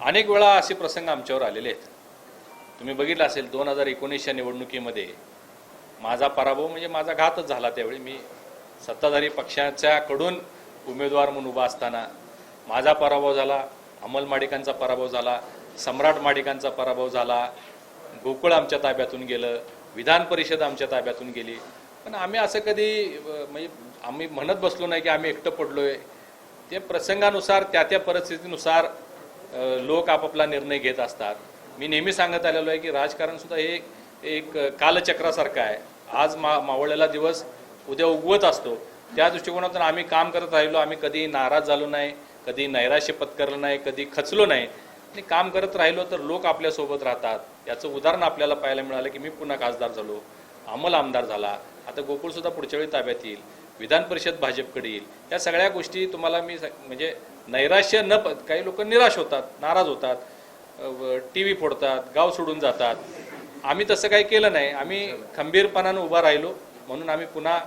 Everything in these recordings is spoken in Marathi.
अनेक वेळा असे प्रसंग आमच्यावर आलेले आहेत. तुम्ही बघितलं असेल 2019च्या निवडणुकीमध्ये माझा पराभव म्हणजे माझा घातच झाला. त्यावेळी मी सत्ताधारी पक्षाच्याकडून उमेदवार म्हणून उभा असताना माझा पराभव झाला, अमल माडिकांचा पराभव झाला, सम्राट माडिकांचा पराभव झाला, गोकुळ आमच्या ताब्यातून गेलं, विधान परिषद आमच्या ताब्यातून गेली. पण आम्ही असं कधी म्हणजे आम्ही म्हणत बसलो नाही की आम्ही एकटं पडलोय. ते प्रसंगानुसार त्या परिस्थितीनुसार लोक आपापला निर्णय घेत असतात. मी नेहमी सांगत आलेलो आहे की राजकारणसुद्धा हे एक कालचक्रासारखं आहे. आज मावळलेला दिवस उद्या उगवत असतो. त्या दृष्टिकोनातून आम्ही काम करत राहिलो. आम्ही कधी नाराज झालो नाही, कधी नैराश्य पत्करलं नाही, कधी खचलो नाही आणि काम करत राहिलो तर लोक आपल्यासोबत राहतात. याचं उदाहरण आपल्याला पाहायला मिळालं की मी पुन्हा खासदार झालो, अमल आमदार झाला, आता गोकुळसुद्धा पुढच्या वेळी ताब्यात येईल, विधान परिषद भाजपकडे येईल. या सगळ्या गोष्टी तुम्हाला मी म्हणजे नैराश्य न काही लोक निराश होतात, नाराज होतात, TV फोडतात, गाव सोडून जातात. आम्ही तसं काही केलं नाही. आम्ही खंबीरपणानं उभा राहिलो म्हणून आम्ही पुन्हा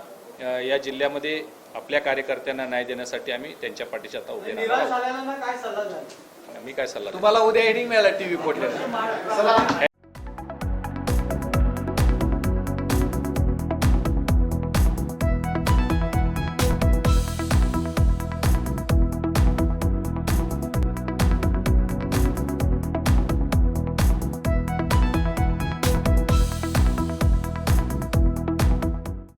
या जिल्ह्यामध्ये आपल्या कार्यकर्त्यांना न्याय देण्यासाठी आम्ही त्यांच्या पाठीशी आता उभे राहतो. काय सल्ला द्याल? मी काय सल्ला तुम्हाला उद्या हेडिंग मिळाला TV फोडल्याला.